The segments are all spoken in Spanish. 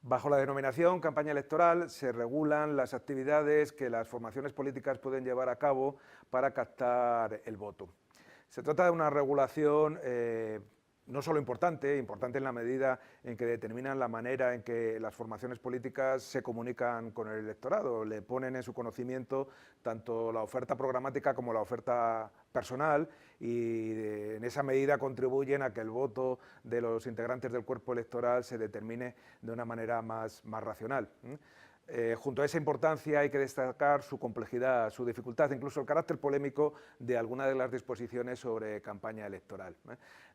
Bajo la denominación campaña electoral se regulan las actividades que las formaciones políticas pueden llevar a cabo para captar el voto. Se trata de una regulación no solo importante en la medida en que determinan la manera en que las formaciones políticas se comunican con el electorado, le ponen en su conocimiento tanto la oferta programática como la oferta personal y en esa medida contribuyen a que el voto de los integrantes del cuerpo electoral se determine de una manera más racional. Junto a esa importancia hay que destacar su complejidad, su dificultad, incluso el carácter polémico de algunas de las disposiciones sobre campaña electoral.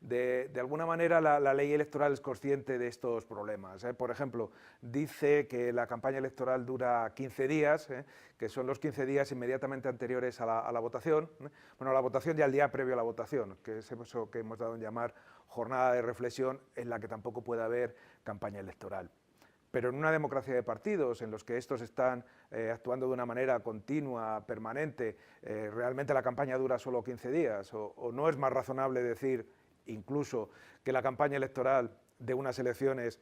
De alguna manera la ley electoral es consciente de estos problemas. Por ejemplo, dice que la campaña electoral dura 15 días, que son los 15 días inmediatamente anteriores a la votación. Bueno, la votación y al día previo a la votación, que es eso que hemos dado en llamar jornada de reflexión, en la que tampoco puede haber campaña electoral. Pero en una democracia de partidos, en los que estos están actuando de una manera continua, permanente, ¿realmente la campaña dura solo 15 días? ¿O no es más razonable decir incluso que la campaña electoral de unas elecciones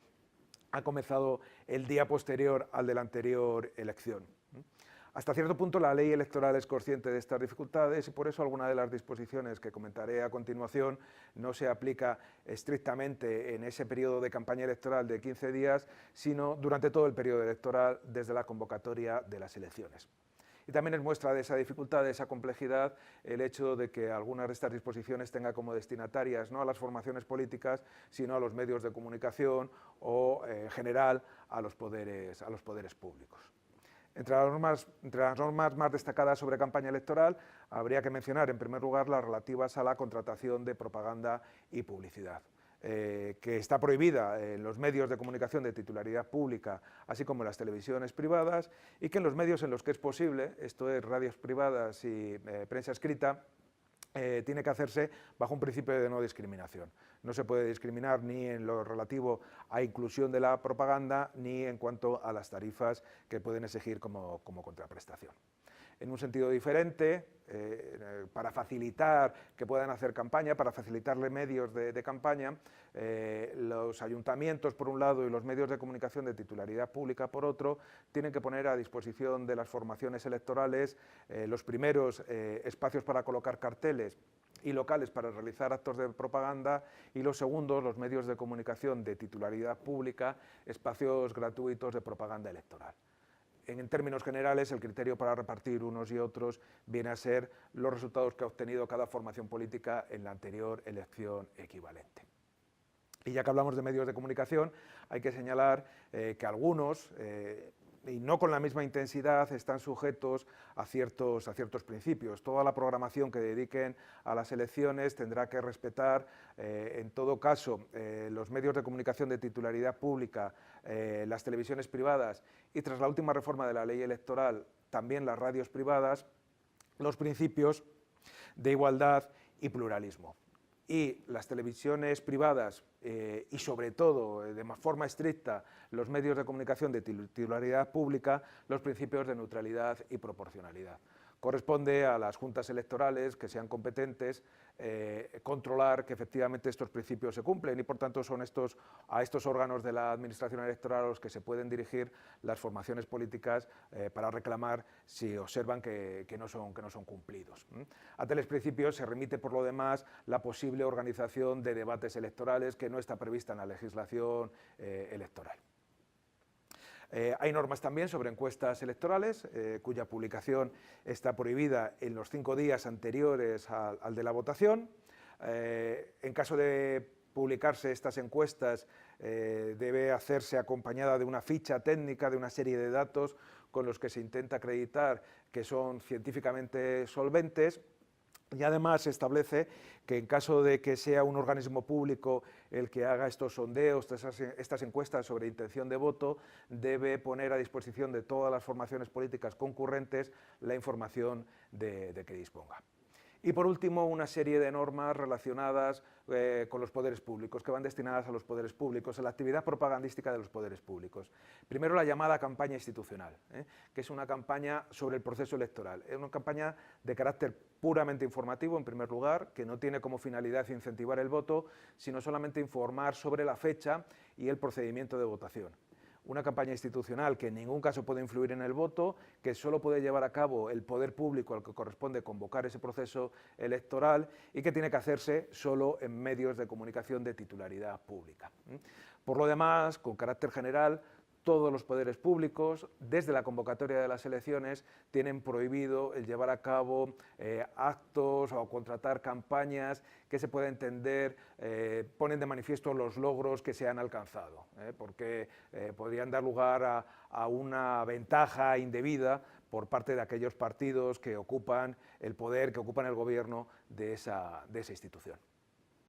ha comenzado el día posterior al de la anterior elección? Hasta cierto punto la ley electoral es consciente de estas dificultades y por eso alguna de las disposiciones que comentaré a continuación no se aplica estrictamente en ese periodo de campaña electoral de 15 días, sino durante todo el periodo electoral desde la convocatoria de las elecciones. Y también es muestra de esa dificultad, de esa complejidad, el hecho de que algunas de estas disposiciones tengan como destinatarias no a las formaciones políticas, sino a los medios de comunicación o, en general, a los poderes públicos. Entre las normas más destacadas sobre campaña electoral habría que mencionar, en primer lugar, las relativas a la contratación de propaganda y publicidad, que está prohibida en los medios de comunicación de titularidad pública, así como en las televisiones privadas, y que en los medios en los que es posible, esto es radios privadas y prensa escrita, tiene que hacerse bajo un principio de no discriminación. No se puede discriminar ni en lo relativo a inclusión de la propaganda ni en cuanto a las tarifas que pueden exigir como contraprestación. En un sentido diferente, para facilitar que puedan hacer campaña, para facilitarle medios de campaña, los ayuntamientos por un lado y los medios de comunicación de titularidad pública por otro, tienen que poner a disposición de las formaciones electorales los primeros espacios para colocar carteles y locales para realizar actos de propaganda y los segundos, los medios de comunicación de titularidad pública, espacios gratuitos de propaganda electoral. En términos generales, el criterio para repartir unos y otros viene a ser los resultados que ha obtenido cada formación política en la anterior elección equivalente. Y ya que hablamos de medios de comunicación, hay que señalar que algunos, y no con la misma intensidad, están sujetos a ciertos principios. Toda la programación que dediquen a las elecciones tendrá que respetar, en todo caso, los medios de comunicación de titularidad pública, las televisiones privadas y, tras la última reforma de la ley electoral, también las radios privadas, los principios de igualdad y pluralismo. Y las televisiones privadas y sobre todo, de forma estricta, los medios de comunicación de titularidad pública, los principios de neutralidad y proporcionalidad. Corresponde a las juntas electorales, que sean competentes, controlar que efectivamente estos principios se cumplen y por tanto son a estos órganos de la administración electoral a los que se pueden dirigir las formaciones políticas para reclamar si observan que no son cumplidos. A tales principios se remite por lo demás la posible organización de debates electorales que no está prevista en la legislación electoral. Hay normas también sobre encuestas electorales, cuya publicación está prohibida en los 5 días anteriores al de la votación. En caso de publicarse estas encuestas, debe hacerse acompañada de una ficha técnica, de una serie de datos con los que se intenta acreditar que son científicamente solventes. Y además se establece que en caso de que sea un organismo público el que haga estos sondeos, estas encuestas sobre intención de voto, debe poner a disposición de todas las formaciones políticas concurrentes la información de que disponga. Y por último, una serie de normas relacionadas con los poderes públicos, que van destinadas a los poderes públicos, a la actividad propagandística de los poderes públicos. Primero, la llamada campaña institucional, que es una campaña sobre el proceso electoral. Es una campaña de carácter puramente informativo, en primer lugar, que no tiene como finalidad incentivar el voto, sino solamente informar sobre la fecha y el procedimiento de votación. una campaña institucional que en ningún caso puede influir en el voto, que solo puede llevar a cabo el poder público al que corresponde convocar ese proceso electoral y que tiene que hacerse solo en medios de comunicación de titularidad pública. Por lo demás, con carácter general, todos los poderes públicos, desde la convocatoria de las elecciones, tienen prohibido el llevar a cabo actos o contratar campañas que se pueda entender ponen de manifiesto los logros que se han alcanzado, porque podrían dar lugar a una ventaja indebida por parte de aquellos partidos que ocupan el poder, que ocupan el gobierno de esa institución.